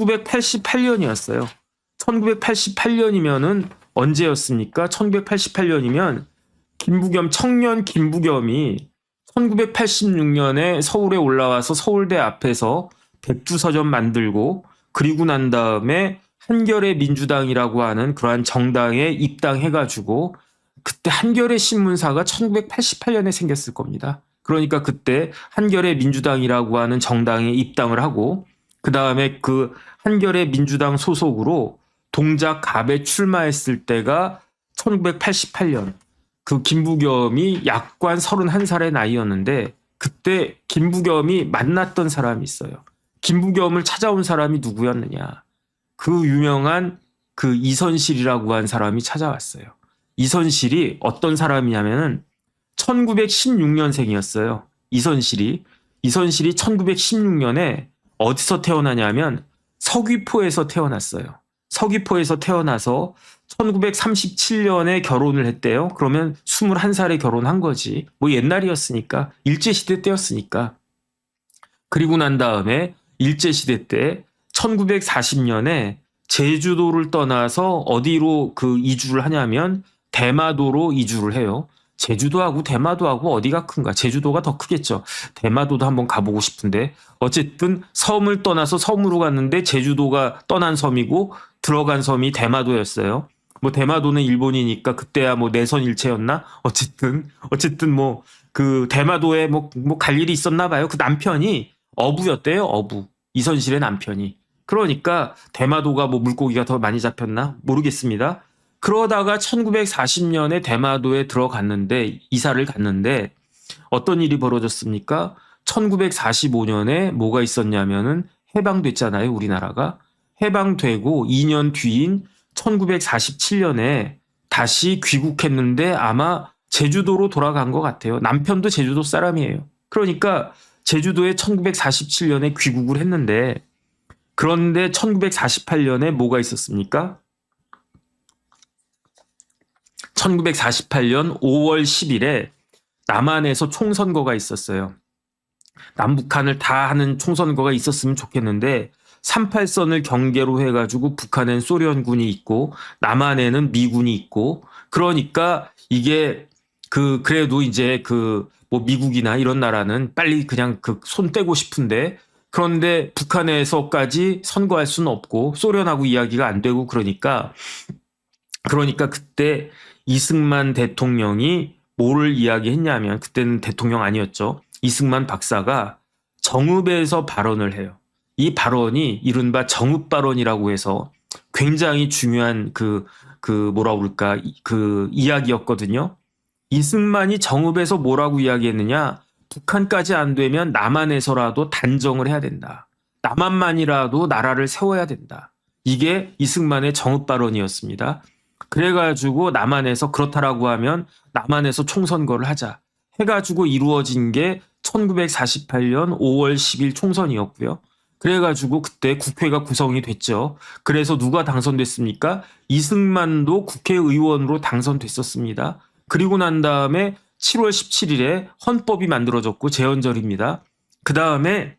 1988년이었어요. 1988년이면은 언제였습니까? 1988년이면 청년 김부겸이 1986년에 서울에 올라와서 서울대 앞에서 백두서점 만들고 그리고 난 다음에 한겨레 민주당이라고 하는 그러한 정당에 입당해가지고 그때 한겨레 신문사가 1988년에 생겼을 겁니다. 그러니까 그때 한겨레 민주당이라고 하는 정당에 입당을 하고 그 다음에 그 한겨레 민주당 소속으로 동작 갑에 출마했을 때가 1988년. 그 김부겸이 약관 31살의 나이였는데 그때 김부겸이 만났던 사람이 있어요. 김부겸을 찾아온 사람이 누구였느냐. 그 유명한 그 이선실이라고 한 사람이 찾아왔어요. 이선실이 어떤 사람이냐면은 1916년생이었어요. 이선실이 1916년에 어디서 태어나냐면 서귀포에서 태어났어요. 서귀포에서 태어나서 1937년에 결혼을 했대요. 그러면 21살에 결혼한 거지. 뭐 옛날이었으니까. 일제시대 때였으니까. 그리고 난 다음에 일제시대 때 1940년에 제주도를 떠나서 어디로 그 이주를 하냐면 대마도로 이주를 해요. 제주도하고 대마도하고 어디가 큰가? 제주도가 더 크겠죠. 대마도도 한번 가보고 싶은데 어쨌든 섬을 떠나서 섬으로 갔는데 제주도가 떠난 섬이고 들어간 섬이 대마도였어요. 뭐 대마도는 일본이니까 그때야 뭐 내선 일체였나? 어쨌든 뭐 그 대마도에 뭐 갈 일이 있었나 봐요. 그 남편이 어부였대요. 어부. 이선실의 남편이. 그러니까 대마도가 뭐 물고기가 더 많이 잡혔나? 모르겠습니다. 그러다가 1940년에 대마도에 들어갔는데 이사를 갔는데 어떤 일이 벌어졌습니까? 1945년에 뭐가 있었냐면은 해방됐잖아요. 우리나라가. 해방되고 2년 뒤인 1947년에 다시 귀국했는데 아마 제주도로 돌아간 것 같아요. 남편도 제주도 사람이에요. 그러니까 제주도에 1947년에 귀국을 했는데 그런데 1948년에 뭐가 있었습니까? 1948년 5월 10일에 남한에서 총선거가 있었어요. 남북한을 다 하는 총선거가 있었으면 좋겠는데 38선을 경계로 해가지고 북한엔 소련군이 있고 남한에는 미군이 있고 그러니까 이게 그래도 이제 뭐 미국이나 이런 나라는 빨리 그냥 손 떼고 싶은데 그런데 북한에서까지 선거할 수는 없고 소련하고 이야기가 안 되고 그러니까 그때 이승만 대통령이 뭐를 이야기했냐면 그때는 대통령 아니었죠. 이승만 박사가 정읍에서 발언을 해요. 이 발언이 이른바 정읍 발언이라고 해서 굉장히 중요한 이야기였거든요. 이승만이 정읍에서 뭐라고 이야기했느냐? 북한까지 안 되면 남한에서라도 단정을 해야 된다. 남한만이라도 나라를 세워야 된다. 이게 이승만의 정읍 발언이었습니다. 그래가지고 남한에서 그렇다라고 하면 남한에서 총선거를 하자 해가지고 이루어진 게 1948년 5월 10일 총선이었고요. 그래가지고 그때 국회가 구성이 됐죠. 그래서 누가 당선됐습니까? 이승만도 국회의원으로 당선됐었습니다. 그리고 난 다음에 7월 17일에 헌법이 만들어졌고 제헌절입니다. 그 다음에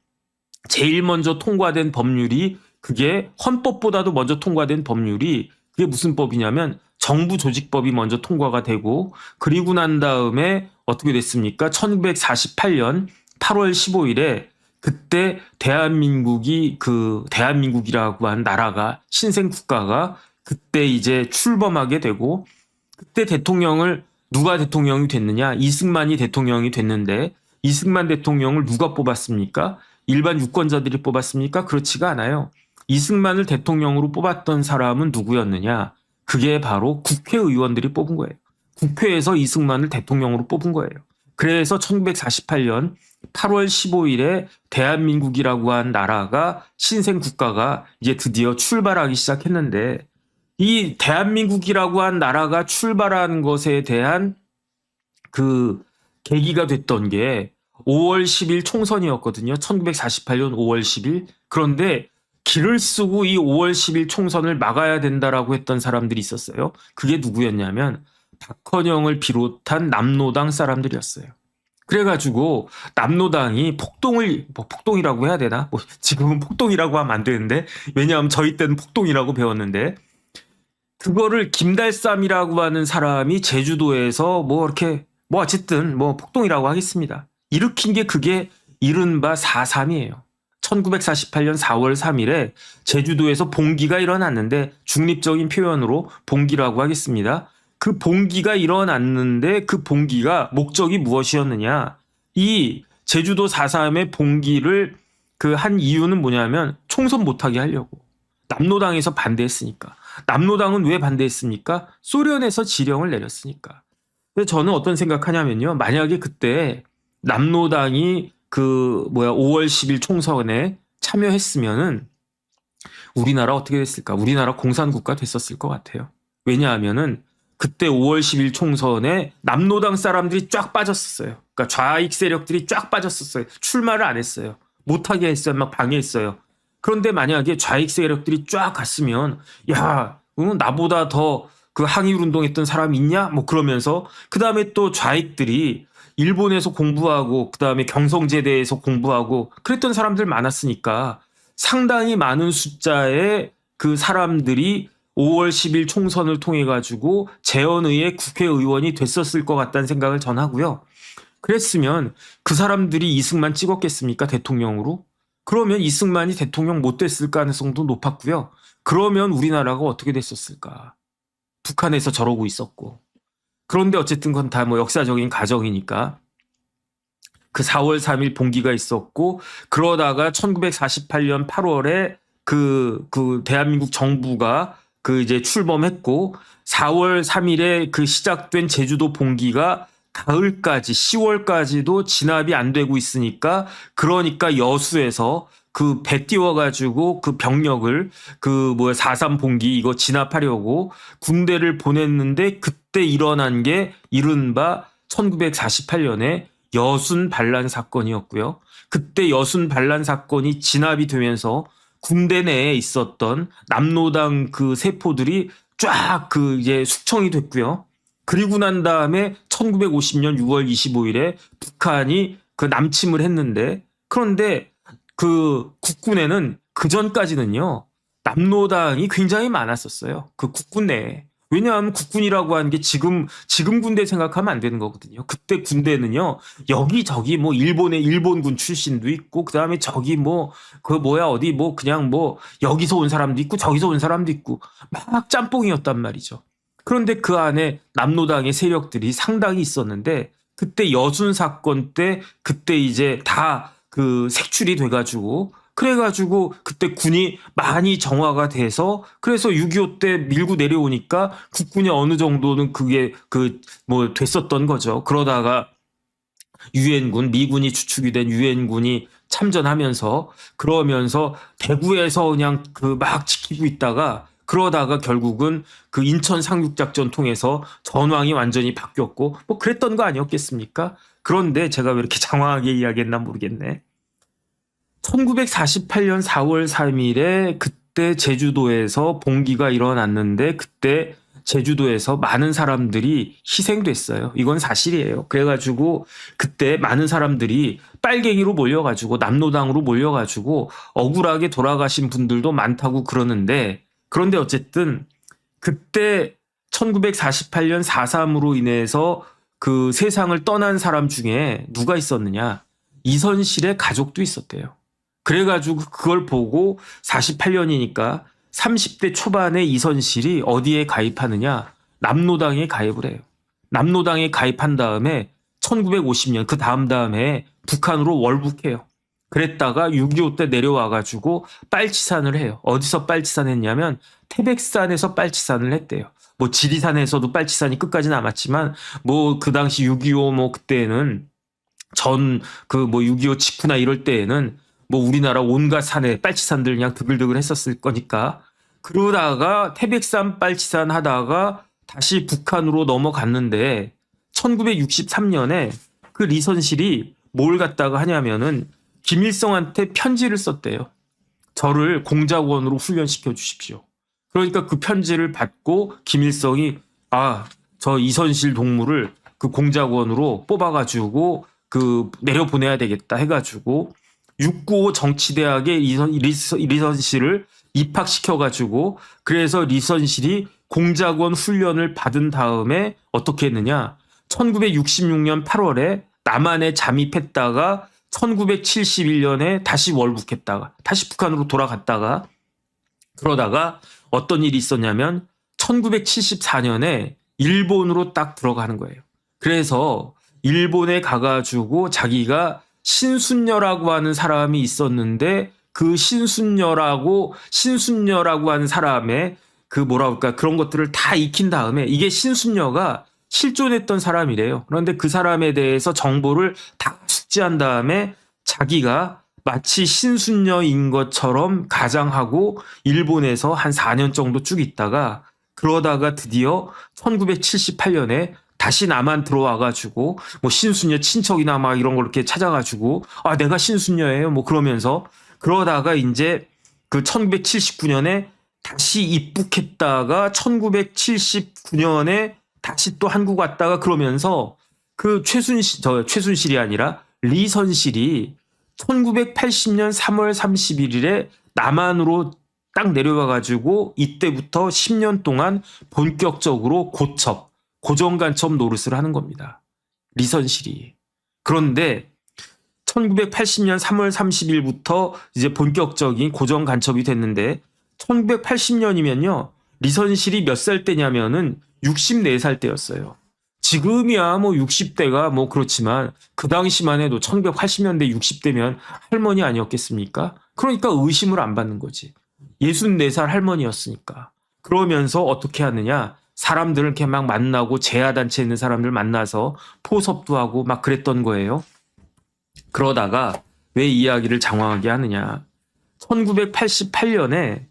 제일 먼저 통과된 법률이 그게 헌법보다도 먼저 통과된 법률이 그게 무슨 법이냐면 정부조직법이 먼저 통과가 되고 그리고 난 다음에 어떻게 됐습니까? 1948년 8월 15일에 그때 대한민국이라고 한 나라가 신생 국가가 그때 이제 출범하게 되고 그때 누가 대통령이 됐느냐? 이승만이 대통령이 됐는데 이승만 대통령을 누가 뽑았습니까? 일반 유권자들이 뽑았습니까? 그렇지가 않아요. 이승만을 대통령으로 뽑았던 사람은 누구였느냐? 그게 바로 국회의원들이 뽑은 거예요. 국회에서 이승만을 대통령으로 뽑은 거예요. 그래서 1948년 8월 15일에 대한민국이라고 한 나라가 신생 국가가 이제 드디어 출발하기 시작했는데 이 대한민국이라고 한 나라가 출발한 것에 대한 계기가 됐던 게 5월 10일 총선이었거든요. 1948년 5월 10일. 그런데 길을 쓰고 이 5월 10일 총선을 막아야 된다라고 했던 사람들이 있었어요. 그게 누구였냐면 박헌영을 비롯한 남노당 사람들이었어요. 그래가지고 남로당이 폭동을 뭐 폭동이라고 해야 되나? 뭐 지금은 폭동이라고 하면 안 되는데 왜냐하면 저희 때는 폭동이라고 배웠는데 그거를 김달삼이라고 하는 사람이 제주도에서 뭐 이렇게 뭐 어쨌든 뭐 폭동이라고 하겠습니다. 일으킨 게 그게 이른바 4.3이에요. 1948년 4월 3일에 제주도에서 봉기가 일어났는데 중립적인 표현으로 봉기라고 하겠습니다. 그 봉기가 일어났는데 그 봉기가 목적이 무엇이었느냐. 이 제주도 4.3의 봉기를 그 한 이유는 뭐냐면 총선 못하게 하려고. 남로당에서 반대했으니까. 남로당은 왜 반대했습니까? 소련에서 지령을 내렸으니까. 근데 저는 어떤 생각하냐면요. 만약에 그때 남로당이 5월 10일 총선에 참여했으면은 우리나라 어떻게 됐을까? 우리나라 공산국가 됐었을 것 같아요. 왜냐하면은 그때 5월 10일 총선에 남로당 사람들이 쫙 빠졌었어요. 그러니까 좌익 세력들이 쫙 빠졌었어요. 출마를 안 했어요. 못하게 했어요. 막 방해했어요. 그런데 만약에 좌익 세력들이 쫙 갔으면 야, 나보다 더 그 항일 운동했던 사람 있냐? 뭐 그러면서 그다음에 또 좌익들이 일본에서 공부하고 그다음에 경성제대에서 공부하고 그랬던 사람들 많았으니까 상당히 많은 숫자의 그 사람들이 5월 10일 총선을 통해 가지고 재헌의회 국회의원이 됐었을 것 같다는 생각을 전 하고요. 그랬으면 그 사람들이 이승만 찍었겠습니까? 대통령으로? 그러면 이승만이 대통령 못 됐을 가능성도 높았고요. 그러면 우리나라가 어떻게 됐었을까? 북한에서 저러고 있었고. 그런데 어쨌든 그건 다 뭐 역사적인 가정이니까. 그 4월 3일 봉기가 있었고 그러다가 1948년 8월에 그 대한민국 정부가 그 이제 출범했고 4월 3일에 그 시작된 제주도 봉기가 가을까지 10월까지도 진압이 안 되고 있으니까 그러니까 여수에서 그 배 띄워가지고 그 병력을 4.3 봉기 이거 진압하려고 군대를 보냈는데 그때 일어난 게 이른바 1948년에 여순 반란 사건이었고요. 그때 여순 반란 사건이 진압이 되면서 군대 내에 있었던 남로당 그 세포들이 쫙 이제 숙청이 됐고요. 그리고 난 다음에 1950년 6월 25일에 북한이 그 남침을 했는데 그런데 그 국군에는 그 전까지는요 남로당이 굉장히 많았었어요. 그 국군 내에. 왜냐하면 국군이라고 하는 게 지금 군대 생각하면 안 되는 거거든요. 그때 군대는요 여기저기 뭐 일본의 일본군 출신도 있고 그다음에 저기 어디 그냥 여기서 온 사람도 있고 저기서 온 사람도 있고 막 짬뽕이었단 말이죠. 그런데 그 안에 남로당의 세력들이 상당히 있었는데 그때 여순 사건 때 그때 이제 다 그 색출이 돼가지고 그래가지고 그때 군이 많이 정화가 돼서 그래서 6.25 때 밀고 내려오니까 국군이 어느 정도는 그게 됐었던 거죠. 그러다가 유엔군 미군이 주축이 된 유엔군이 참전하면서 그러면서 대구에서 그냥 막 지키고 있다가 그러다가 결국은 그 인천 상륙작전 통해서 전황이 완전히 바뀌었고 그랬던 거 아니었겠습니까? 그런데 제가 왜 이렇게 장황하게 이야기했나 모르겠네. 1948년 4월 3일에 그때 제주도에서 봉기가 일어났는데 그때 제주도에서 많은 사람들이 희생됐어요. 이건 사실이에요. 그래가지고 그때 많은 사람들이 빨갱이로 몰려가지고 남로당으로 몰려가지고 억울하게 돌아가신 분들도 많다고 그러는데 그런데 어쨌든 그때 1948년 4.3으로 인해서 그 세상을 떠난 사람 중에 누가 있었느냐? 이선실의 가족도 있었대요. 그래가지고 그걸 보고 48년이니까 30대 초반에 이선실이 어디에 가입하느냐? 남로당에 가입을 해요. 남로당에 가입한 다음에 1950년 그 다음에 북한으로 월북해요. 그랬다가 6.25 때 내려와가지고 빨치산을 해요. 어디서 빨치산 했냐면 태백산에서 빨치산을 했대요. 지리산에서도 빨치산이 끝까지 남았지만 그 당시 6.25 그때는 6.25 직후나 이럴 때에는 우리나라 온갖 산에 빨치산들 그냥 드글드글 했었을 거니까 그러다가 태백산 빨치산 하다가 다시 북한으로 넘어갔는데 1963년에 그 리선실이 뭘 갖다가 하냐면은 김일성한테 편지를 썼대요. 저를 공작원으로 훈련시켜 주십시오. 그러니까 그 편지를 받고 김일성이 저 이선실 동무를 그 공작원으로 뽑아가지고 내려보내야 되겠다 해가지고 695 정치대학에 리선실을 입학시켜가지고 그래서 리선실이 공작원 훈련을 받은 다음에 어떻게 했느냐. 1966년 8월에 남한에 잠입했다가 1971년에 다시 월북했다가 다시 북한으로 돌아갔다가 그러다가 어떤 일이 있었냐면 1974년에 일본으로 딱 들어가는 거예요. 그래서 일본에 가가지고 자기가 신순녀라고 하는 사람이 있었는데 그 신순녀라고 하는 사람의 그런 것들을 다 익힌 다음에 이게 신순녀가 실존했던 사람이래요. 그런데 그 사람에 대해서 정보를 다 숙지한 다음에 자기가 마치 신순녀인 것처럼 가장하고 일본에서 한 4년 정도 쭉 있다가 그러다가 드디어 1978년에 다시 남한 들어와가지고 뭐 신순녀 친척이나 막 이런 걸 이렇게 찾아가지고 내가 신순녀예요 뭐 그러면서 그러다가 이제 그 1979년에 다시 입북했다가 1979년에 다시 또 한국 왔다가 그러면서 그 최순실이 아니라 리선실이 1980년 3월 31일에 남한으로 딱 내려와가지고 이때부터 10년 동안 본격적으로 고정간첩 노릇을 하는 겁니다. 리선실이. 그런데 1980년 3월 30일부터 이제 본격적인 고정간첩이 됐는데 1980년이면요. 리선실이 몇 살 때냐면은 64살 때였어요. 지금이야 뭐 60대가 뭐 그렇지만 그 당시만 해도 1980년대 60대면 할머니 아니었겠습니까? 그러니까 의심을 안 받는 거지. 64살 할머니였으니까. 그러면서 어떻게 하느냐. 사람들을 이렇게 막 만나고 재하단체에 있는 사람들 만나서 포섭도 하고 막 그랬던 거예요. 그러다가 왜 이야기를 장황하게 하느냐. 1988년에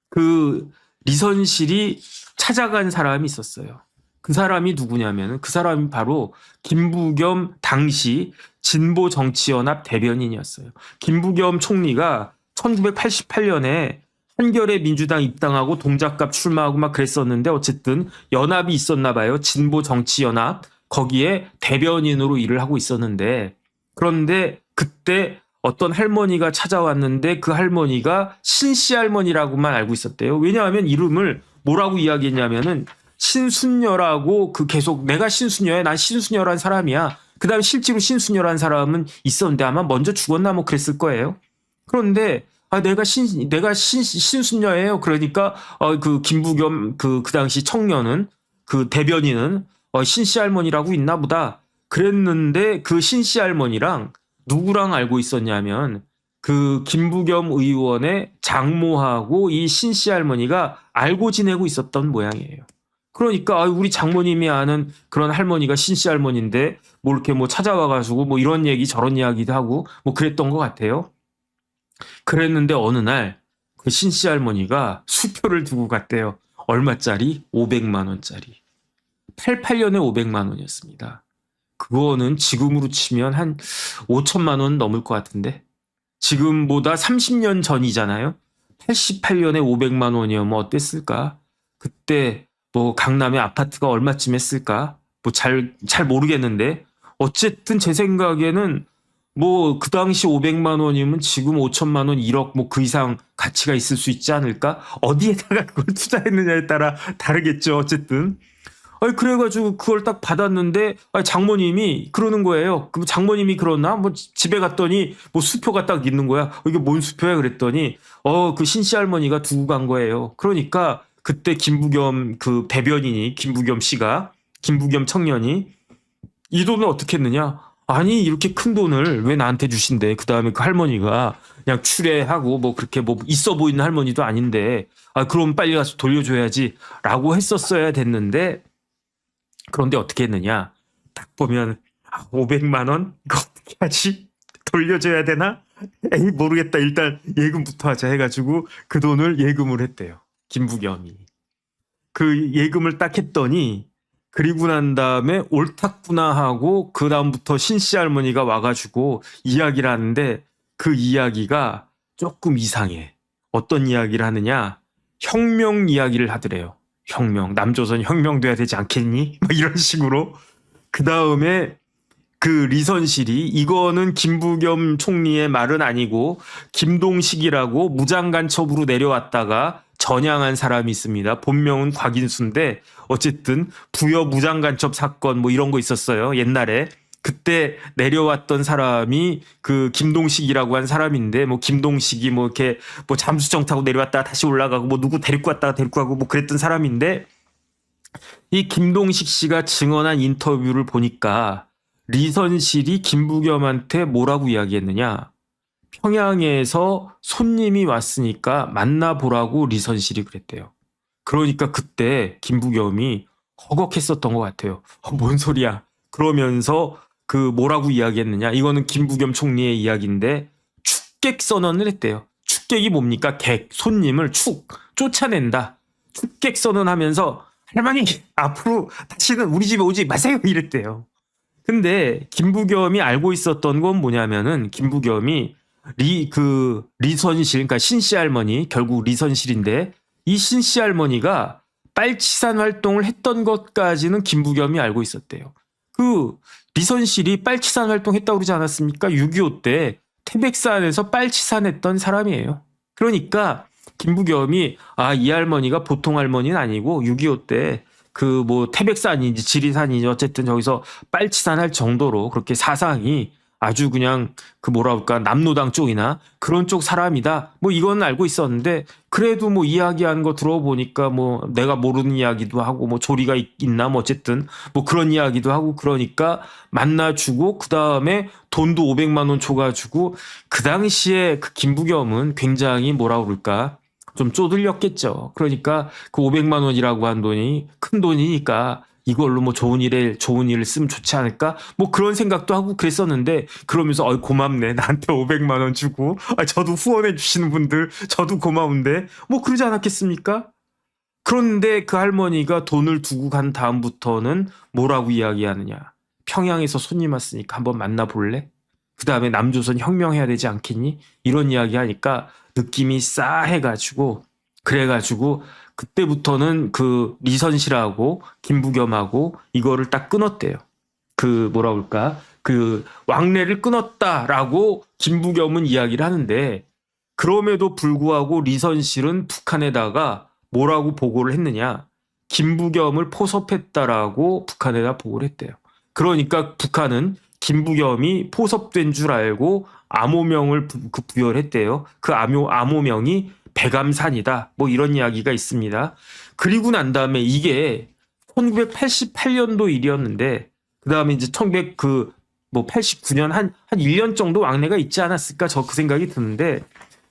그 리선실이 찾아간 사람이 있었어요. 그 사람이 누구냐면 그 사람이 바로 김부겸 당시 진보정치연합 대변인이었어요. 김부겸 총리가 1988년에 한겨레 민주당 입당하고 동작갑 출마하고 막 그랬었는데 어쨌든 연합이 있었나 봐요. 진보정치연합. 거기에 대변인으로 일을 하고 있었는데 그런데 그때 어떤 할머니가 찾아왔는데 그 할머니가 신씨 할머니라고만 알고 있었대요. 왜냐하면 이름을 뭐라고 이야기했냐면은 신순녀라고 계속 내가 신순녀야. 난 신순녀란 사람이야. 그 다음에 실제로 신순녀란 사람은 있었는데 아마 먼저 죽었나 뭐 그랬을 거예요. 그런데 내가 신순녀예요. 그러니까 그 김부겸 그 당시 청년은 그 대변인은 신씨 할머니라고 있나 보다. 그랬는데 그 신씨 할머니랑 누구랑 알고 있었냐면 그 김부겸 의원의 장모하고 이 신씨 할머니가 알고 지내고 있었던 모양이에요. 그러니까 우리 장모님이 아는 그런 할머니가 신씨 할머니인데 뭐 이렇게 뭐 찾아와가지고 뭐 이런 얘기 저런 이야기도 하고 뭐 그랬던 것 같아요. 그랬는데 어느 날 그 신씨 할머니가 수표를 두고 갔대요. 얼마짜리? 500만 원짜리. 88년에 500만 원이었습니다. 그거는 지금으로 치면 한 5천만 원 넘을 것 같은데 지금보다 30년 전이잖아요. 88년에 500만 원이면 어땠을까? 그때 뭐 강남의 아파트가 얼마쯤 했을까? 뭐 잘 모르겠는데 어쨌든 제 생각에는 뭐 그 당시 500만 원이면 지금 5천만 원, 1억 뭐 그 이상 가치가 있을 수 있지 않을까? 어디에다가 그걸 투자했느냐에 따라 다르겠죠. 어쨌든. 그래가지고 그걸 딱 받았는데 장모님이 그러는 거예요. 그럼 장모님이 그러나 뭐 집에 갔더니 뭐 수표가 딱 있는 거야. 이게 뭔 수표야 그랬더니 그 신씨 할머니가 두고 간 거예요. 그러니까 그때 김부겸 그 대변인이 김부겸 청년이 이 돈을 어떻게 했느냐? 아니 이렇게 큰 돈을 왜 나한테 주신대? 그 다음에 그 할머니가 그냥 추레하고 뭐 그렇게 뭐 있어 보이는 할머니도 아닌데 그럼 빨리 가서 돌려줘야지라고 했었어야 됐는데. 그런데 어떻게 했느냐? 딱 보면 500만 원? 이거 어떻게 하지? 돌려줘야 되나? 에이 모르겠다. 일단 예금부터 하자 해가지고 그 돈을 예금을 했대요. 김부겸이. 그 예금을 딱 했더니 그리고 난 다음에 옳았구나 하고 그 다음부터 신씨 할머니가 와가지고 이야기를 하는데 그 이야기가 조금 이상해. 어떤 이야기를 하느냐? 혁명 이야기를 하더래요. 혁명. 남조선 혁명돼야 되지 않겠니? 막 이런 식으로. 그 다음에 그 리선실이 이거는 김부겸 총리의 말은 아니고 김동식이라고 무장간첩으로 내려왔다가 전향한 사람이 있습니다. 본명은 곽인수인데 어쨌든 부여 무장간첩 사건 뭐 이런 거 있었어요. 옛날에. 그때 내려왔던 사람이 그 김동식이라고 한 사람인데 뭐 김동식이 뭐 이렇게 뭐 잠수정 타고 내려왔다가 다시 올라가고 뭐 누구 데리고 왔다가 데리고 가고 뭐 그랬던 사람인데 이 김동식 씨가 증언한 인터뷰를 보니까 리선실이 김부겸한테 뭐라고 이야기했느냐. 평양에서 손님이 왔으니까 만나보라고 리선실이 그랬대요. 그러니까 그때 김부겸이 허걱했었던 것 같아요. 뭔 소리야. 그러면서 그 뭐라고 이야기했느냐. 이거는 김부겸 총리의 이야기인데 축객 선언을 했대요. 축객이 뭡니까? 객, 손님을 쫓아낸다. 축객 선언하면서 할머니 앞으로 다시는 우리 집에 오지 마세요 이랬대요. 근데 김부겸이 알고 있었던 건 뭐냐면은 김부겸이 리선실 그러니까 신씨 할머니 결국 리선실인데 이 신씨 할머니가 빨치산 활동을 했던 것까지는 김부겸이 알고 있었대요. 그 리선실이 빨치산 활동했다고 그러지 않았습니까? 6.25 때 태백산에서 빨치산 했던 사람이에요. 그러니까 김부겸이 이 할머니가 보통 할머니는 아니고 6.25 때 그 뭐 태백산인지 지리산인지 어쨌든 저기서 빨치산 할 정도로 그렇게 사상이 아주 그냥 그 뭐라 그럴까 남로당 쪽이나 그런 쪽 사람이다. 뭐 이건 알고 있었는데 그래도 뭐 이야기하는 거 들어보니까 뭐 내가 모르는 이야기도 하고 뭐 조리가 있나 뭐 어쨌든 뭐 그런 이야기도 하고 그러니까 만나주고 그 다음에 돈도 500만 원 줘가지고 그 당시에 그 김부겸은 굉장히 뭐라 그럴까 좀 쪼들렸겠죠. 그러니까 그 500만 원이라고 한 돈이 큰 돈이니까 이걸로 뭐 좋은 일을 쓰면 좋지 않을까? 뭐 그런 생각도 하고 그랬었는데 그러면서 고맙네. 나한테 500만 원 주고 저도 후원해 주시는 분들 저도 고마운데 뭐 그러지 않았겠습니까? 그런데 그 할머니가 돈을 두고 간 다음부터는 뭐라고 이야기하느냐. 평양에서 손님 왔으니까 한번 만나볼래? 그 다음에 남조선 혁명해야 되지 않겠니? 이런 이야기 하니까 느낌이 싸해가지고 그래가지고 그때부터는 그 리선실하고 김부겸하고 이거를 딱 끊었대요. 그 뭐라 그럴까? 그 왕래를 끊었다라고 김부겸은 이야기를 하는데 그럼에도 불구하고 리선실은 북한에다가 뭐라고 보고를 했느냐? 김부겸을 포섭했다라고 북한에다 보고를 했대요. 그러니까 북한은 김부겸이 포섭된 줄 알고 암호명을 부여를 했대요. 그 암호명이 백암산이다. 뭐 이런 이야기가 있습니다. 그리고 난 다음에 이게 1988년도 일이었는데 그 다음에 이제 1989년 한 1년 정도 왕래가 있지 않았을까 저 그 생각이 드는데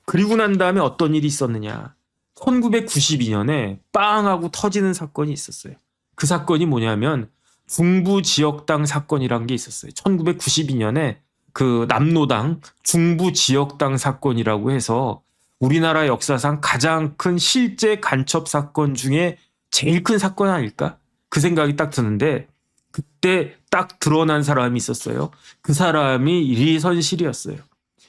그리고 난 다음에 어떤 일이 있었느냐. 1992년에 빵 하고 터지는 사건이 있었어요. 그 사건이 뭐냐면 중부지역당 사건이란 게 있었어요. 1992년에 그 남로당 중부지역당 사건이라고 해서 우리나라 역사상 가장 큰 실제 간첩 사건 중에 제일 큰 사건 아닐까? 그 생각이 딱 드는데 그때 딱 드러난 사람이 있었어요. 그 사람이 리선실이었어요.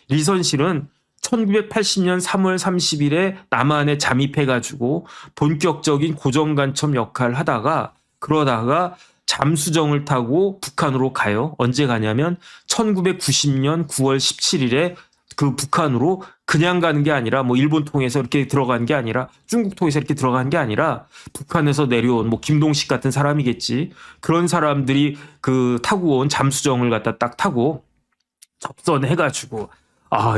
리선실은 1980년 3월 30일에 남한에 잠입해가지고 본격적인 고정간첩 역할을 하다가 그러다가 잠수정을 타고 북한으로 가요. 언제 가냐면 1990년 9월 17일에 그 북한으로 그냥 가는 게 아니라 뭐 일본 통해서 이렇게 들어간 게 아니라 중국 통해서 이렇게 들어간 게 아니라 북한에서 내려온 뭐 김동식 같은 사람이겠지. 그런 사람들이 그 타고 온 잠수정을 갖다 딱 타고 접선해가지고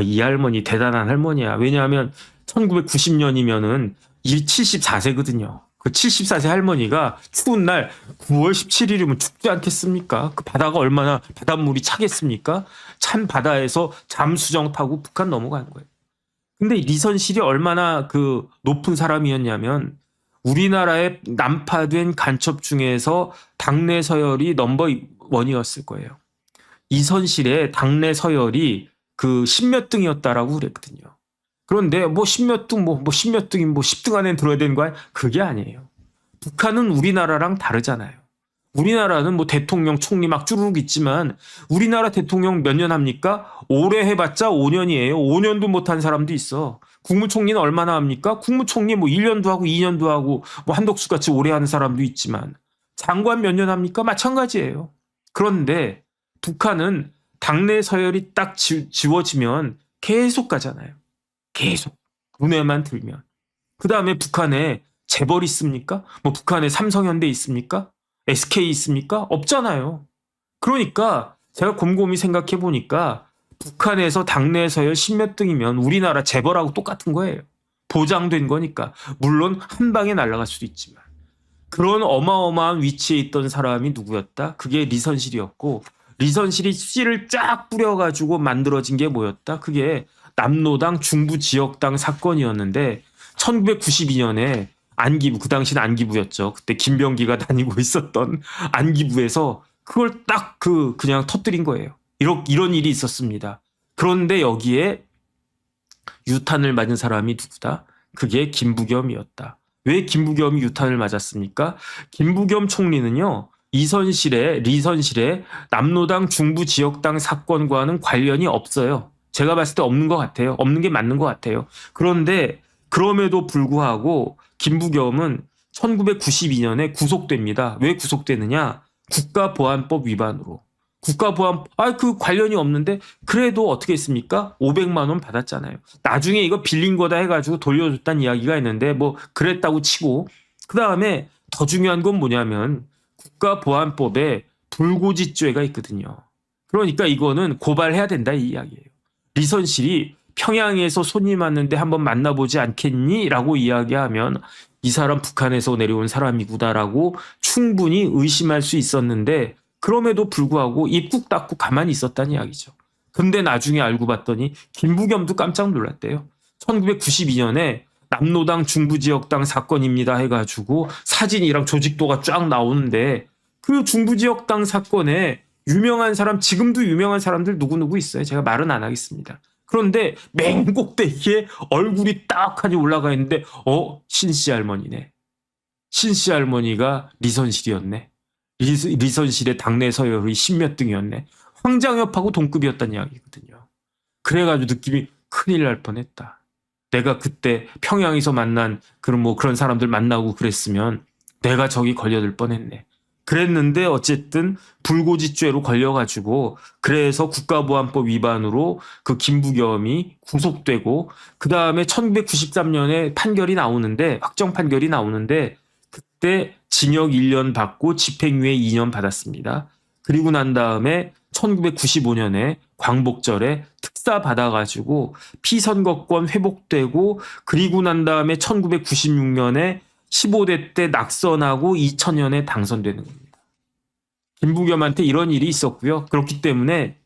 이 할머니 대단한 할머니야. 왜냐하면 1990년이면은 이 74세거든요. 그 74세 할머니가 추운 날 9월 17일이면 춥지 않겠습니까? 그 바다가 얼마나 바닷물이 차겠습니까? 찬 바다에서 잠수정 타고 북한 넘어간 거예요. 근데 리선실이 얼마나 그 높은 사람이었냐면 우리나라에 난파된 간첩 중에서 당내 서열이 넘버 원이었을 거예요. 이선실의 당내 서열이 그 10몇 등이었다라고 그랬거든요. 그런데 뭐 10몇 등, 뭐 10몇 등이 뭐 10등 안에 들어야 되는 거야? 그게 아니에요. 북한은 우리나라랑 다르잖아요. 우리나라는 뭐 대통령, 총리 막 쭈루룩 있지만 우리나라 대통령 몇 년 합니까? 오래 해봤자 5년이에요. 5년도 못한 사람도 있어. 국무총리는 얼마나 합니까? 국무총리 뭐 1년도 하고 2년도 하고 뭐 한덕수 같이 오래 하는 사람도 있지만 장관 몇 년 합니까? 마찬가지예요. 그런데 북한은 당내 서열이 딱 지워지면 계속 가잖아요. 계속. 눈에만 들면. 그 다음에 북한에 재벌 있습니까? 뭐 북한에 삼성현대 있습니까? SK 있습니까? 없잖아요. 그러니까 제가 곰곰이 생각해 보니까 북한에서 당내 서열 10몇 등이면 우리나라 재벌하고 똑같은 거예요. 보장된 거니까. 물론 한 방에 날아갈 수도 있지만. 그런 어마어마한 위치에 있던 사람이 누구였다? 그게 리선실이었고, 리선실이 씨를 쫙 뿌려가지고 만들어진 게 뭐였다? 그게 남로당 중부지역당 사건이었는데 1992년에 안기부, 그 당시는 안기부였죠. 그때 김병기가 다니고 있었던 안기부에서 그걸 딱 그냥 터뜨린 거예요. 이런 일이 있었습니다. 그런데 여기에 유탄을 맞은 사람이 누구다? 그게 김부겸이었다. 왜 김부겸이 유탄을 맞았습니까? 김부겸 총리는요, 리선실의 남로당 중부지역당 사건과는 관련이 없어요. 제가 봤을 때 없는 것 같아요. 없는 게 맞는 것 같아요. 그런데 그럼에도 불구하고 김부겸은 1992년에 구속됩니다. 왜 구속되느냐? 국가보안법 위반으로. 그 관련이 없는데 그래도 어떻게 했습니까? 500만 원 받았잖아요. 나중에 이거 빌린 거다 해가지고 돌려줬다는 이야기가 있는데 뭐 그랬다고 치고, 그 다음에 더 중요한 건 뭐냐면 국가보안법에 불고지죄가 있거든요. 그러니까 이거는 고발해야 된다 이 이야기예요. 리선실이 평양에서 손님 왔는데 한번 만나보지 않겠니? 라고 이야기하면 이 사람 북한에서 내려온 사람이구나라고 충분히 의심할 수 있었는데, 그럼에도 불구하고 입국 닫고 가만히 있었다는 이야기죠. 근데 나중에 알고 봤더니 김부겸도 깜짝 놀랐대요. 1992년에 남로당 중부지역당 사건입니다 해가지고 사진이랑 조직도가 쫙 나오는데, 그 중부지역당 사건에 유명한 사람, 지금도 유명한 사람들 누구누구 있어요. 제가 말은 안 하겠습니다. 그런데 맨 꼭대기에 얼굴이 딱하니 올라가 있는데 신씨 할머니네. 신씨 할머니가 리선실이었네. 리선실의 당내 서열이 10몇 등이었네. 황장엽하고 동급이었다는 이야기거든요. 그래가지고 느낌이 큰일 날 뻔했다. 내가 그때 평양에서 만난 그런 사람들 만나고 그랬으면 내가 저기 걸려들 뻔했네. 그랬는데 어쨌든 불고지죄로 걸려가지고, 그래서 국가보안법 위반으로 그 김부겸이 구속되고, 그 다음에 1993년에 판결이 나오는데, 확정 판결이 나오는데, 그때 징역 1년 받고 집행유예 2년 받았습니다. 그리고 난 다음에 1995년에 광복절에 특사 받아가지고 피선거권 회복되고, 그리고 난 다음에 1996년에 15대 때 낙선하고 2000년에 당선되는 겁니다. 김부겸한테 이런 일이 있었고요. 그렇기 때문에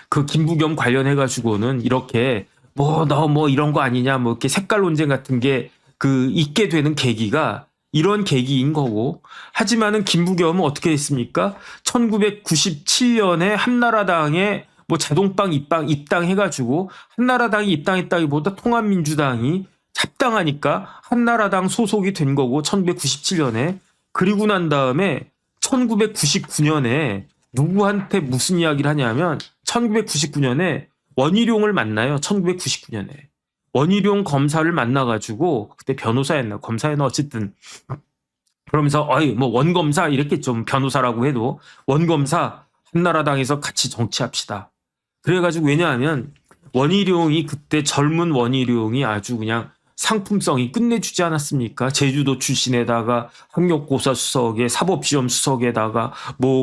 그 김부겸 관련해가지고는 이렇게 너 이런 거 아니냐, 이렇게 색깔 논쟁 같은 게 있게 되는 계기가 이런 계기인 거고, 하지만은 김부겸은 어떻게 했습니까? 1997년에 한나라당에 자동빵 입당해가지고, 한나라당이 입당했다기보다 통합민주당이 합당하니까 한나라당 소속이 된 거고, 1997년에. 그리고 난 다음에 1999년에 누구한테 무슨 이야기를 하냐면 1999년에 원희룡을 만나요. 1999년에. 원희룡 검사를 만나가지고, 그때 변호사였나 검사였나 어쨌든, 그러면서 원검사 이렇게 좀, 변호사라고 해도 원검사 한나라당에서 같이 정치합시다. 그래가지고, 왜냐하면 원희룡이 그때 젊은 원희룡이 아주 그냥 상품성이 끝내주지 않았습니까? 제주도 출신에다가 학력고사 수석에 사법시험 수석에다가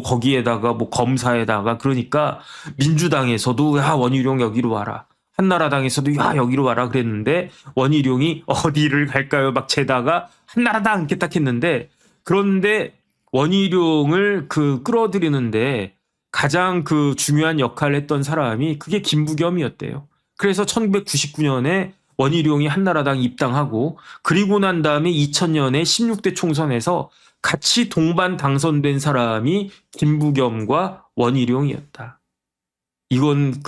거기에다가 검사에다가, 그러니까 민주당에서도 야 원희룡 여기로 와라, 한나라당에서도 야 여기로 와라 그랬는데, 원희룡이 어디를 갈까요? 막 재다가 한나라당 이렇게 딱 했는데, 그런데 원희룡을 끌어들이는데 가장 중요한 역할을 했던 사람이 그게 김부겸이었대요. 그래서 1999년에 원희룡이 한나라당 입당하고, 그리고 난 다음에 2000년에 16대 총선에서 같이 동반 당선된 사람이 김부겸과 원희룡이었다. 이건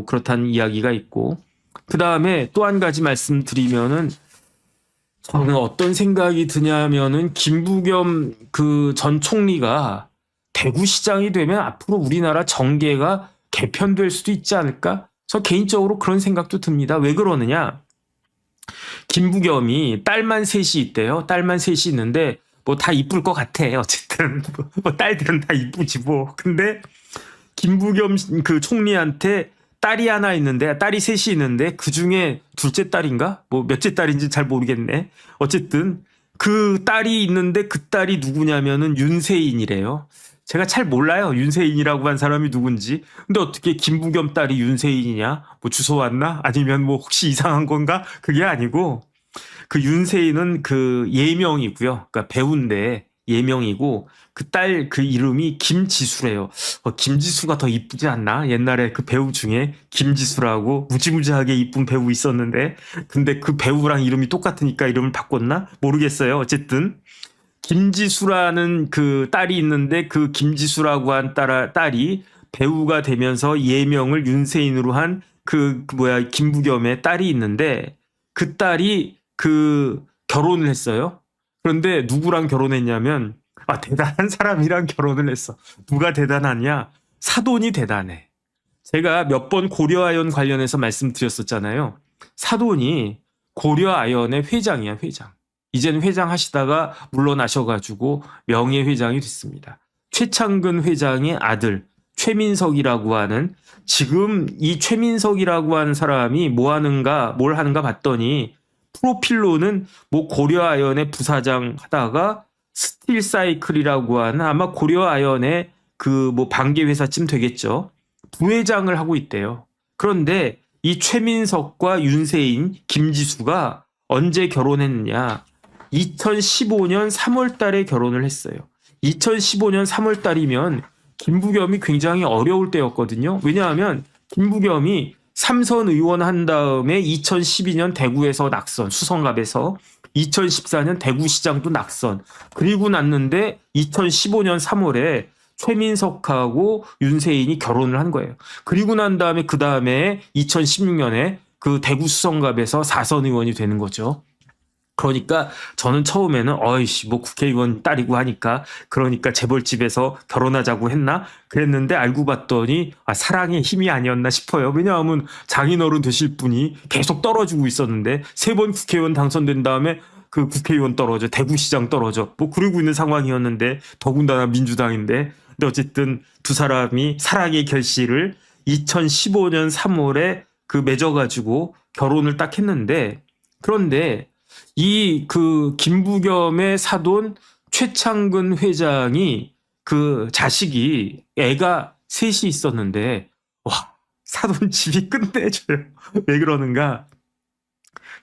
그렇다는 이야기가 있고, 그 다음에 또 한 가지 말씀드리면은, 저는 어떤 생각이 드냐면은 김부겸 전 총리가 대구시장이 되면 앞으로 우리나라 정계가 개편될 수도 있지 않을까? 저 개인적으로 그런 생각도 듭니다. 왜 그러느냐? 김부겸이 딸만 셋이 있대요. 딸만 셋이 있는데 다 이쁠 것 같아. 어쨌든 딸들은 다 이쁘지 뭐. 근데 김부겸 그 총리한테 딸이 하나 있는데, 딸이 셋이 있는데 그 중에 둘째 딸인가? 뭐 몇째 딸인지 잘 모르겠네. 어쨌든 그 딸이 있는데 그 딸이 누구냐면은 윤세인이래요. 제가 잘 몰라요. 윤세인이라고 한 사람이 누군지. 근데 어떻게 김부겸 딸이 윤세인이냐? 뭐 주워 왔나? 아니면 뭐 혹시 이상한 건가? 그게 아니고 그 윤세인은 그 예명이고요. 그러니까 배우인데 예명이고 그 딸 그 이름이 김지수래요. 김지수가 더 이쁘지 않나? 옛날에 그 배우 중에 김지수라고 무지무지하게 이쁜 배우 있었는데 근데 그 배우랑 이름이 똑같으니까 이름을 바꿨나? 모르겠어요. 어쨌든 김지수라는 그 딸이 있는데 그 김지수라고 한 딸이 배우가 되면서 예명을 윤세인으로 한 그 뭐야 김부겸의 딸이 있는데 그 딸이 그 결혼을 했어요. 그런데 누구랑 결혼했냐면 대단한 사람이랑 결혼을 했어. 누가 대단하냐? 사돈이 대단해. 제가 몇 번 고려아연 관련해서 말씀드렸었잖아요. 사돈이 고려아연의 회장이야, 회장. 이제는 회장 하시다가 물러나셔가지고 명예회장이 됐습니다. 최창근 회장의 아들 최민석이라고 하는 지금 이 최민석이라고 하는 사람이 뭘 하는가 봤더니 프로필로는 뭐 고려아연의 부사장 하다가 스틸사이클이라고 하는 아마 고려아연의 그 뭐 반개회사쯤 되겠죠. 부회장을 하고 있대요. 그런데 이 최민석과 윤세인, 김지수가 언제 결혼했느냐? 2015년 3월 달에 결혼을 했어요. 2015년 3월 달이면 김부겸이 굉장히 어려울 때였거든요. 왜냐하면 김부겸이 삼선 의원 한 다음에 2012년 대구에서 낙선, 수성갑에서 2014년 대구시장도 낙선. 그리고 났는데 2015년 3월에 최민석하고 윤세인이 결혼을 한 거예요. 그리고 난 다음에 그 다음에 2016년에 그 대구 수성갑에서 4선 의원이 되는 거죠. 그러니까 저는 처음에는 어이씨 뭐 국회의원 딸이고 하니까 그러니까 재벌집에서 결혼하자고 했나 그랬는데 알고 봤더니 사랑의 힘이 아니었나 싶어요. 왜냐하면 장인어른 되실 분이 계속 떨어지고 있었는데 3번 국회의원 당선된 다음에 그 국회의원 떨어져 대구시장 떨어져 뭐 그러고 있는 상황이었는데 더군다나 민주당인데 근데 어쨌든 두 사람이 사랑의 결실을 2015년 3월에 그 맺어가지고 결혼을 딱 했는데 그런데 이 그 김부겸의 사돈 최창근 회장이 그 자식이 애가 셋이 있었는데 와 사돈 집이 끝내줘요. 왜 그러는가?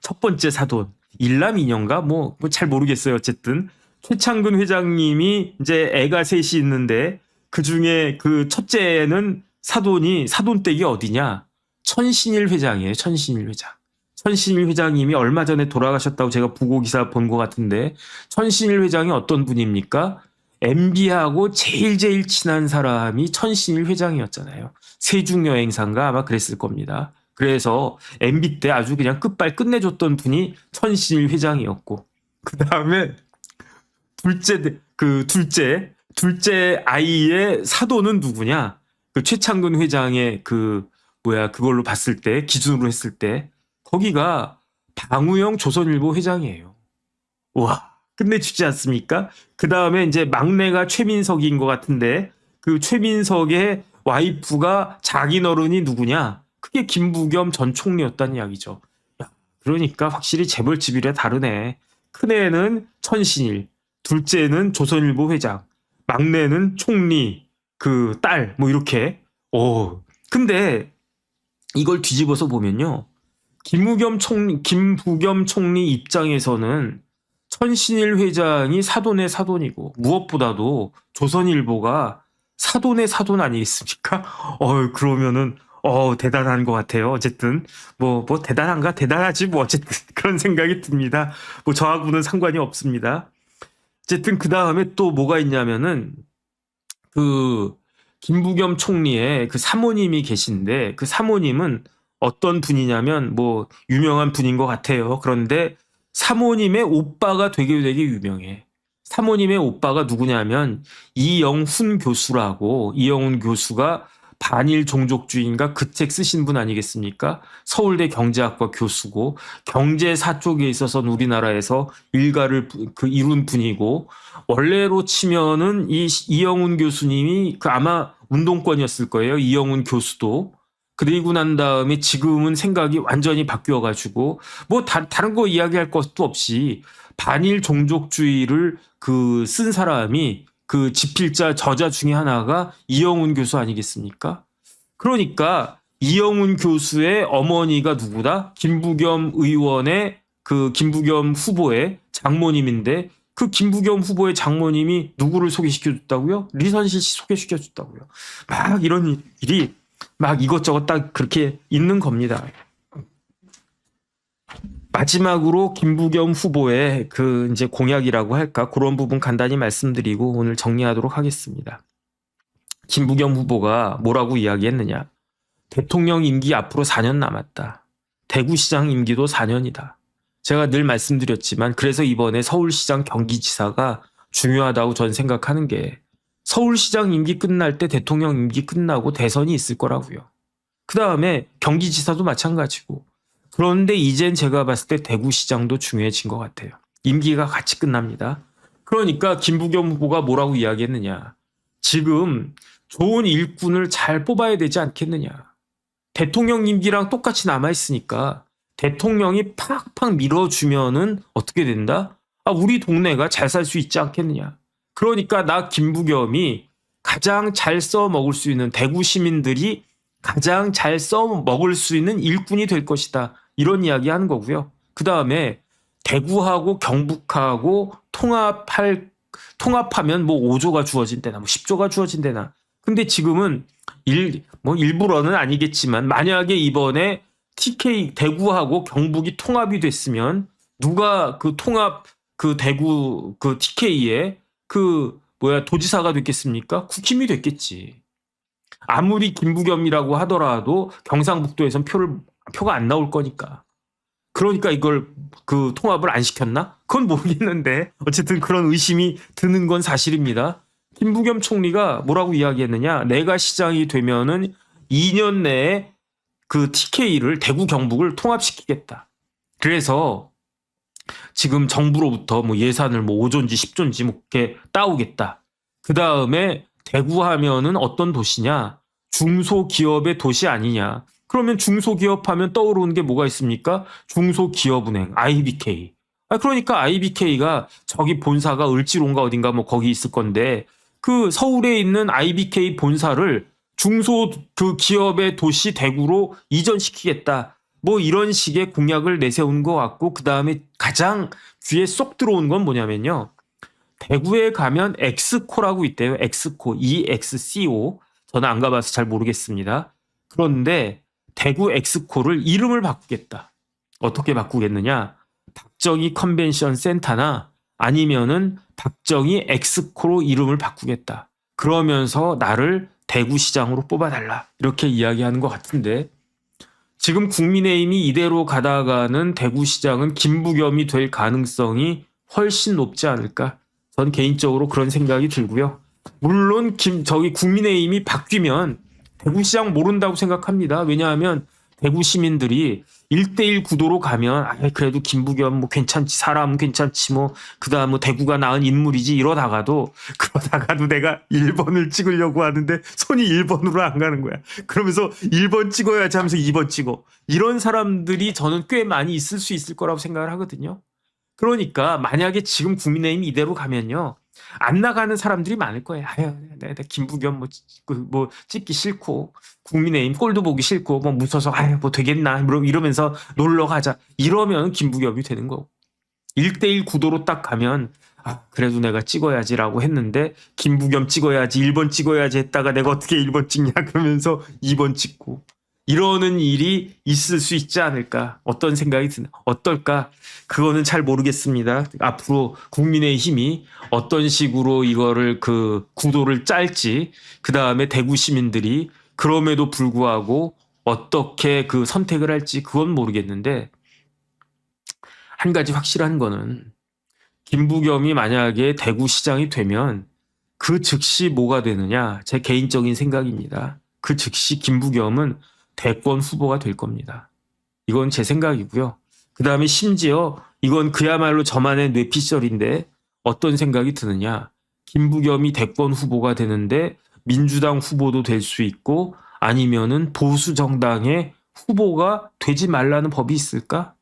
첫 번째 사돈 일남이녀인가 뭐 잘 모르겠어요. 어쨌든 최창근 회장님이 이제 애가 셋이 있는데 그 중에 그 첫째는 사돈이 사돈댁이 어디냐? 천신일 회장이에요. 천신일 회장. 천신일 회장님이 얼마 전에 돌아가셨다고 제가 부고기사 본 것 같은데 천신일 회장이 어떤 분입니까? MB하고 제일 친한 사람이 천신일 회장이었잖아요. 세중여행사인가 아마 그랬을 겁니다. 그래서 MB 때 아주 그냥 끝발 끝내줬던 분이 천신일 회장이었고 그 다음에 둘째 아이의 사돈은 누구냐? 그 최창근 회장의 그걸로 봤을 때 기준으로 했을 때 거기가 방우영 조선일보 회장이에요. 와, 끝내주지 않습니까? 그 다음에 이제 막내가 최민석인 것 같은데 그 최민석의 와이프가 장인어른이 누구냐? 그게 김부겸 전 총리였다는 이야기죠. 야, 그러니까 확실히 재벌집이라 다르네. 큰애는 천신일, 둘째는 조선일보 회장, 막내는 총리, 그 딸, 뭐 이렇게. 근데 이걸 뒤집어서 보면요. 김부겸 총리 입장에서는 천신일 회장이 사돈의 사돈이고 무엇보다도 조선일보가 사돈의 사돈 아니겠습니까? 그러면은 대단한 것 같아요. 어쨌든 뭐 대단한가? 대단하지 뭐 어쨌든 그런 생각이 듭니다. 뭐 저하고는 상관이 없습니다. 어쨌든 그 다음에 또 뭐가 있냐면은 그 김부겸 총리의 그 사모님이 계신데 그 사모님은 어떤 분이냐면 뭐 유명한 분인 것 같아요. 그런데 사모님의 오빠가 되게 유명해. 사모님의 오빠가 누구냐면 이영훈 교수라고 이영훈 교수가 반일 종족주의인가 그 책 쓰신 분 아니겠습니까? 서울대 경제학과 교수고 경제사 쪽에 있어서는 우리나라에서 일가를 이룬 분이고 원래로 치면은 이 이영훈 교수님이 그 아마 운동권이었을 거예요. 이영훈 교수도. 그리고 난 다음에 지금은 생각이 완전히 바뀌어가지고 뭐 다른 거 이야기할 것도 없이 반일 종족주의를 그 쓴 사람이 그 집필자 저자 중에 하나가 이영훈 교수 아니겠습니까? 그러니까 이영훈 교수의 어머니가 누구다? 김부겸 의원의 그 김부겸 후보의 장모님인데 그 김부겸 후보의 장모님이 누구를 소개시켜줬다고요? 리선실 씨 소개시켜줬다고요. 막 이런 일이 막 이것저것 딱 그렇게 있는 겁니다. 마지막으로 김부겸 후보의 그 이제 공약이라고 할까 그런 부분 간단히 말씀드리고 오늘 정리하도록 하겠습니다. 김부겸 후보가 뭐라고 이야기했느냐? 대통령 임기 앞으로 4년 남았다. 대구시장 임기도 4년이다. 제가 늘 말씀드렸지만 그래서 이번에 서울시장 경기지사가 중요하다고 전 생각하는 게 서울시장 임기 끝날 때 대통령 임기 끝나고 대선이 있을 거라고요. 그 다음에 경기지사도 마찬가지고. 그런데 이젠 제가 봤을 때 대구시장도 중요해진 것 같아요. 임기가 같이 끝납니다. 그러니까 김부겸 후보가 뭐라고 이야기했느냐. 지금 좋은 일꾼을 잘 뽑아야 되지 않겠느냐. 대통령 임기랑 똑같이 남아있으니까 대통령이 팍팍 밀어주면은 어떻게 된다? 우리 동네가 잘 살 수 있지 않겠느냐. 그러니까 나 김부겸이 가장 잘 써먹을 수 있는 대구 시민들이 가장 잘 써먹을 수 있는 일꾼이 될 것이다. 이런 이야기 하는 거고요. 그 다음에 대구하고 경북하고 통합하면 뭐 5조가 주어진대나 뭐 10조가 주어진대나. 근데 지금은 일부러는 아니겠지만 만약에 이번에 TK 대구하고 경북이 통합이 됐으면 누가 그 통합 그 대구 그 TK에 도지사가 됐겠습니까? 국힘이 됐겠지. 아무리 김부겸이라고 하더라도 경상북도에선 표가 안 나올 거니까. 그러니까 이걸 그 통합을 안 시켰나? 그건 모르겠는데 어쨌든 그런 의심이 드는 건 사실입니다. 김부겸 총리가 뭐라고 이야기했느냐? 내가 시장이 되면은 2년 내에 그 TK를 대구 경북을 통합시키겠다. 그래서 지금 정부로부터 뭐 예산을 뭐 5조인지 10조인지 뭐 이렇게 따오겠다. 그 다음에 대구 하면은 어떤 도시냐? 중소기업의 도시 아니냐? 그러면 중소기업 하면 떠오르는 게 뭐가 있습니까? 중소기업은행, IBK. 그러니까 IBK가 저기 본사가 을지로인가 어딘가 뭐 거기 있을 건데 그 서울에 있는 IBK 본사를 중소 그 기업의 도시 대구로 이전시키겠다. 뭐 이런 식의 공약을 내세운 것 같고 그 다음에 가장 귀에 쏙 들어온 건 뭐냐면요. 대구에 가면 엑스코라고 있대요. 엑스코, EXCO. 저는 안 가봐서 잘 모르겠습니다. 그런데 대구 엑스코를 이름을 바꾸겠다. 어떻게 바꾸겠느냐. 박정희 컨벤션 센터나 아니면은 박정희 엑스코로 이름을 바꾸겠다. 그러면서 나를 대구시장으로 뽑아달라. 이렇게 이야기하는 것 같은데 지금 국민의힘이 이대로 가다가는 대구시장은 김부겸이 될 가능성이 훨씬 높지 않을까. 전 개인적으로 그런 생각이 들고요. 물론 국민의힘이 바뀌면 대구시장 모른다고 생각합니다. 왜냐하면 대구 시민들이 1대1 구도로 가면 그래도 김부겸 뭐 괜찮지, 사람은 괜찮지, 뭐 그다음 뭐 대구가 낳은 인물이지 이러다가도 내가 1번을 찍으려고 하는데 손이 1번으로 안 가는 거야. 그러면서 1번 찍어야지 하면서 2번 찍어. 이런 사람들이 저는 꽤 많이 있을 수 있을 거라고 생각을 하거든요. 그러니까 만약에 지금 국민의힘이 이대로 가면요. 안 나가는 사람들이 많을 거예요. 내가 김부겸 뭐 찍기 싫고 국민의힘 꼴도 보기 싫고 뭐 무서워서 뭐 되겠나 이러면서 놀러 가자. 이러면 김부겸이 되는 거고. 1대1 구도로 딱 가면 그래도 내가 찍어야지라고 했는데 김부겸 찍어야지 1번 찍어야지 했다가 내가 어떻게 1번 찍냐 그러면서 2번 찍고 이러는 일이 있을 수 있지 않을까. 어떤 생각이 드나. 어떨까. 그거는 잘 모르겠습니다. 앞으로 국민의힘이 어떤 식으로 이거를 그 구도를 짤지 그 다음에 대구 시민들이 그럼에도 불구하고 어떻게 그 선택을 할지 그건 모르겠는데 한 가지 확실한 거는 김부겸이 만약에 대구시장이 되면 그 즉시 뭐가 되느냐. 제 개인적인 생각입니다. 그 즉시 김부겸은 대권 후보가 될 겁니다. 이건 제 생각이고요. 그 다음에 심지어 이건 그야말로 저만의 뇌피셜인데 어떤 생각이 드느냐. 김부겸이 대권 후보가 되는데 민주당 후보도 될 수 있고 아니면은 보수 정당의 후보가 되지 말라는 법이 있을까?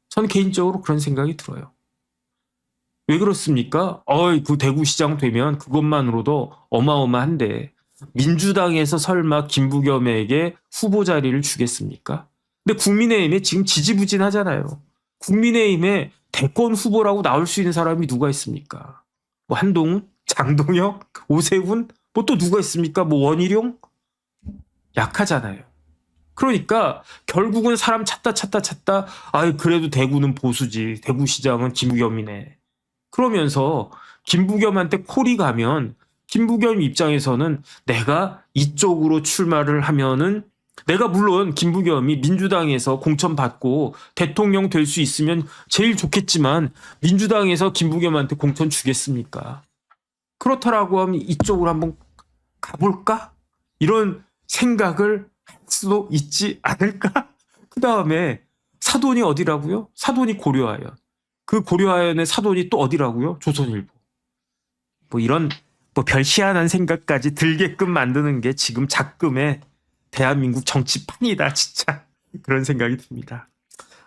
저는 개인적으로 그런 생각이 들어요. 왜 그렇습니까? 그 대구시장 되면 그것만으로도 어마어마한데 민주당에서 설마 김부겸에게 후보 자리를 주겠습니까? 근데 국민의힘에 지금 지지부진하잖아요. 국민의힘에 대권 후보라고 나올 수 있는 사람이 누가 있습니까? 뭐 한동훈, 장동혁, 오세훈, 뭐 또 누가 있습니까? 뭐 원희룡? 약하잖아요. 그러니까 결국은 사람 찾다 그래도 대구는 보수지, 대구시장은 김부겸이네. 그러면서 김부겸한테 콜이 가면 김부겸 입장에서는 내가 이쪽으로 출마를 하면은 내가 물론 김부겸이 민주당에서 공천 받고 대통령 될 수 있으면 제일 좋겠지만 민주당에서 김부겸한테 공천 주겠습니까? 그렇다라고 하면 이쪽으로 한번 가볼까? 이런 생각을 할 수도 있지 않을까? 그 다음에 사돈이 어디라고요? 사돈이 고려하연. 그 고려하연의 사돈이 또 어디라고요? 조선일보. 뭐 이런 뭐 별 희한한 생각까지 들게끔 만드는 게 지금 작금의 대한민국 정치판이다 진짜. 그런 생각이 듭니다.